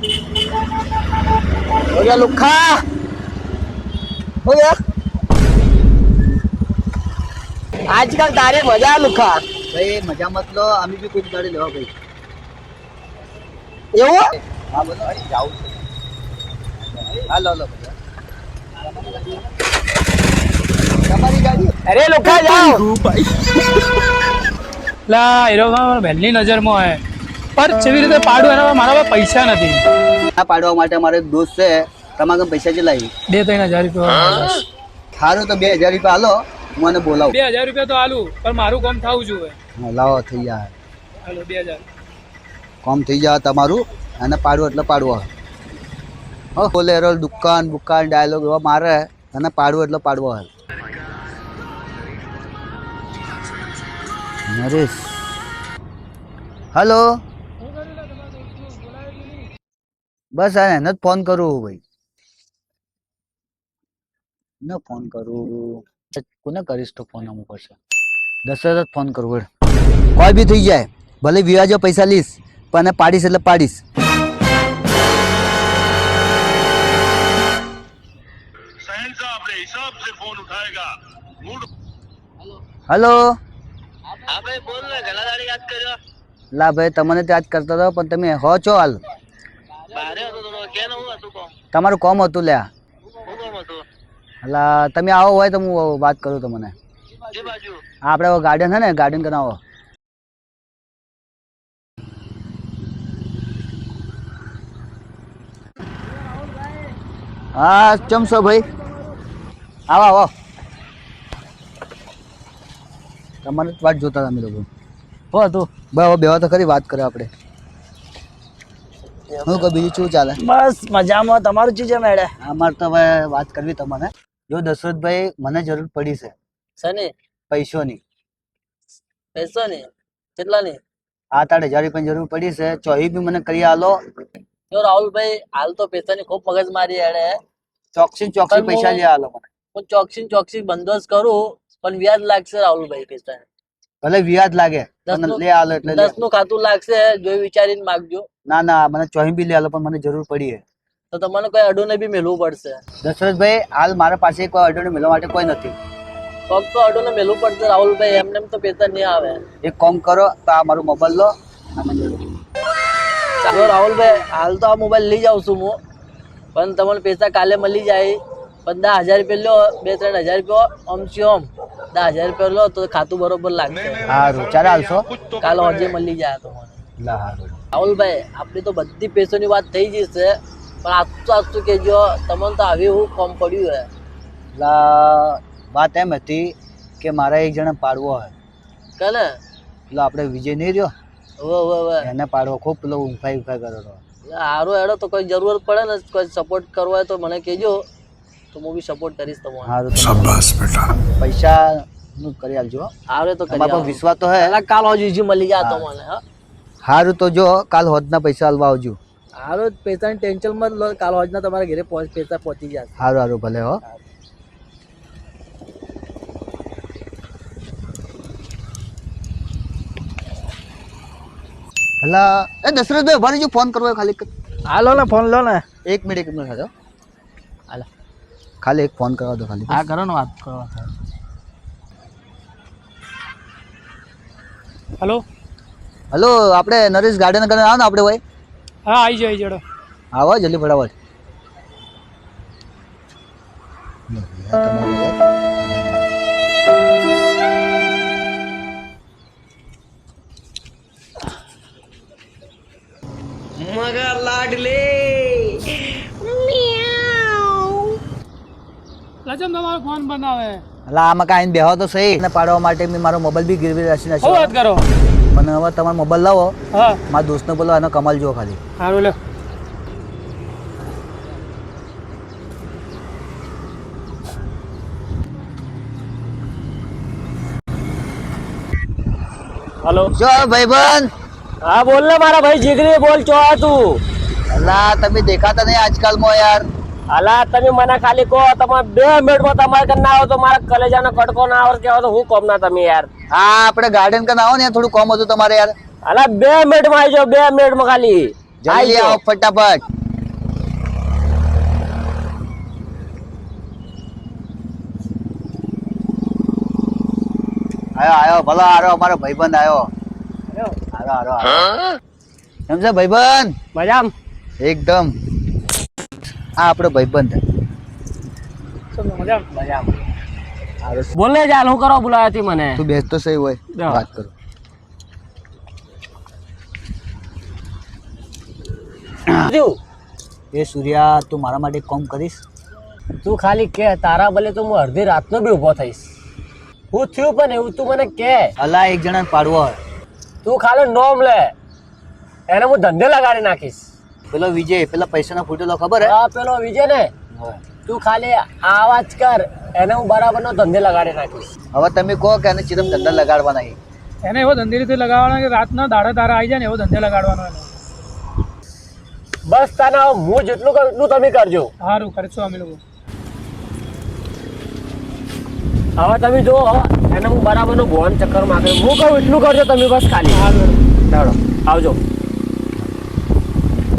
हो गया लुखा हो गया आजकल तारे मजा लुखा भाई मजा मत लो आम्ही बी खूप गाडी लेवा भाई એવું હા બોલો ભાઈ જાઉં છું હા લો લો તમારી ગાડી अरे लुखा जाओ લા એરો વહેલી નજરમાં હોય પર જેવી રીતે પાડું એના મારા પાસે પૈસા નથી આ પાડવા માટે અમારો એક દોસ્ત છે તમારા કમ પૈસા ચલાવી 2-3 હજાર રૂપિયા સારું તો 2000 રૂપિયા હાલો હું મને બોલાવું 2000 રૂપિયા તો આલું પણ મારું કામ થવું જોઈએ હા, લાવો થઈ જાય હાલો 2000 કોમ થઈ જાય તમારું અને પાડવું એટલે પાડવો હો બોલેરો દુકાન બુકાન ડાયલોગ એવા મારે અને પાડવું એટલે પાડવો હોય નરેશ હેલો બસ આ એને જ ફોન કરું ભાઈ ને ફોન કરું કોને કરીશ તો ફોન અમુક પડશે 10 જ ફોન કરું વળ કોઈ બી થઈ જાય ભલે વ્યાજો પૈસા લીશ પણ પાડીશ એટલે પાડીશ હેલો હા ભાઈ બોલ ને ઘણા દાડી યાદ કર્યો લા ભાઈ તમને જ યાદ કરતો હતો પણ તમે હો છો હાલ બારે હતો થોડો કે હું હતું કોમ તમારું કોમ હતું લ્યા હું કોમ હતું એટલે તમે આવો હોય તો હું વાત કરું તમને જે બાજુ આપણે ગાર્ડન છે ને ગાર્ડન બનાવો હા ચમશો ભાઈ આવો આવો તમારી વાત જોતા હતા અમે લોકો હો હતું બસ બેવા તો ખરી વાત કરે આપણે હું કહું બીજું શું ચાલે બસ મજામાં તમારું ચીજ મેડે અમારે તો હવે વાત કરવી તમને જો દશરથભાઈ મને જરૂર પડી છે સની પૈસોની પૈસા ની કેટલા ની 8-8 હજાર રૂપિયાની જરૂર પડી છે ચોહી બી મને કરી આલો જો રાહુલભાઈ હાલ તો પૈસાની ખૂબ મગજ મારી હેડે ચોકસી પૈસા લઈ આલો મને હું ચોકસી બંદોબસ્ત કરું પણ વ્યાજ લાગશે રાહુલભાઈ પૈસા ભલે વ્યાજ લાગે પણ લે આલો એટલે લે. 10 નું ખાતું લાગશે જોઈ વિચારીને માગજો ના ના મને ચોહી બી લઈ આલો પણ મને જરૂર પડી છે તો તમને કોઈ અડોને બી મેળવું પડશે દશરથભાઈ હાલ મારા પાસે કોઈ ઓર્ડર મેળવવા માટે કોઈ નથી ફક્ત તો અડોને મેળવું પડશે રાહુલભાઈ એમને એમ તો પૈસા નહીં આવે એક કામ કરો તો આ મારો મોબાઈલ લો અને મેળવો. ચાલો રાહુલભાઈ હાલ તો આ મોબાઈલ લઈ જાઉં છું હું પણ તમને પૈસા કાલે મળી જાય પણ 10,000 રૂપિયા લો 2-3 હજાર રૂપિયા ઓમ છે ઓમ 10,000 રૂપિયા લો તો ખાતું બરોબર લાગશે હારું ચાલે હાલશો કાલે હજી મળી જાય તો મને લા હારું રાહુલભાઈ આપણી તો બધી પૈસોની વાત થઈ જશે પણ આચું કહેજો તમને તો આવી હું કોમ પડ્યું હે લા વાત એમ હતી કે મારા એક જણા પાડવો હોય કને પેલો આપણે વિજય નહીં રહ્યો હવે એને પાડવો ખૂબ પેલો ઊંઘાઈ કરો હતો સારું હેડો તો કોઈ જરૂરત પડે ને કોઈ સપોર્ટ કરવો હોય તો મને કહેજો તો હું બી સપોર્ટ કરીશ તમને હારું શાબાશ બેટા પૈસા નું કરી આલજો આવે તો તમારા પર વિશ્વાસ તો હે કાલ હજી મળી જાય તો મને હા હારું તો જો કાલ હોદના પૈસા આલવા આવજો હારો પૈસાની ટેન્શન મત લો કાલ હોજના તમારા ઘરે પૈસા પહોંચી જશે હારું હારું ભલે હો હલા એ દશરથભાઈ ઉભા રહેજો ફોન કરવો હોય ખાલી હાલો ને ફોન લો ને 1 મિનિટ ખાજો હાલો ખાલી એક ફોન કરવા દો ખાલી હા કરો ને વાત કરો હલો હલો આપણે નરેશ ગાર્ડન કરીને આવો ને આપણે ભાઈ હા આવી જાઓ જડો આવો જલ્દી ફટાફટ મગર લાડલે લજમ તમારો ફોન બનાવે હલા આમાં કાંઈ બેહો તો સહી ને પાડવા માટે મેં મારો મોબાઈલ બી ગીરવી રાખી શું વાત કરો મને હવે તમારો મોબાઈલ લાવો હા મારા દોસ્તને બોલો એનો કમાલ જુઓ ખાલી સારું લે हेलो જો ભાઈબંધ હા બોલ ને મારા ભાઈ જીગરી બોલ ચો તું અલા તમે દેખાતા નહીં આજકાલમાં યાર અલા તમે મને ખાલી કહો તમારે 2 મિનિટમાં તમારે કન ના આવો તો મારા કલેજાનો કટકો ના આવે કેવો તો હું કોમ ના તમે યાર હા આપણે ગાર્ડન કન આવો ને થોડું કામ હતું તમારે યાર અલા 2 મિનિટમાં આવી જાઓ 2 મિનિટમાં ખાલી જલ્દી આવો ફટાફટ. આયો ભલો આરો અમારો ભાઈબંધ આયો. આરો એમ છે ભાઈબંધ? મજામ એકદમ. આ આપણો ભાઈબંધ. મજા બોલે ચાલ હું કરો બોલાયો હતી મને તું બેસતો સહી હોય વાત કરું. એ સૂર્યા તું મારા માટે એક કામ કરીશ? તું ખાલી કે તારા ભલે તો હું અડધી રાતનો બી ઊભો થઈશ. હું થયું પણ એવું તું મને કે. અલા એક જણાને પાડવો હોય. તું ખાલી નોમ લે એને હું ધંધે લગાડી નાખીશ. પેલો વિજય પેલા પૈસાના ફૂટેલો ખબર હે? હા પેલો વિજય ને તું ખાલી આવાજ કર એને હું બરાબરનો ધંધે લગાડી નાખીશ. હવે તમે કહો કે એને ચિરમ ધંધા લગાડવા નહીં. એને એવો ધંધે રીતે લગાવવાનો કે રાતના દાડા તારા આવી જાય ને એવો ધંધે લગાડવાનો એને. બસ તને હું જેટલું કરું એટલું તમે કરજો. સારું કરશું અમે લોકો. હવે તમે જો એને હું બરાબરનો ભોન ચક્કર માગે હું કહું એટલું કરજો તમે બસ ખાલી. સારું ચાલો આવજો.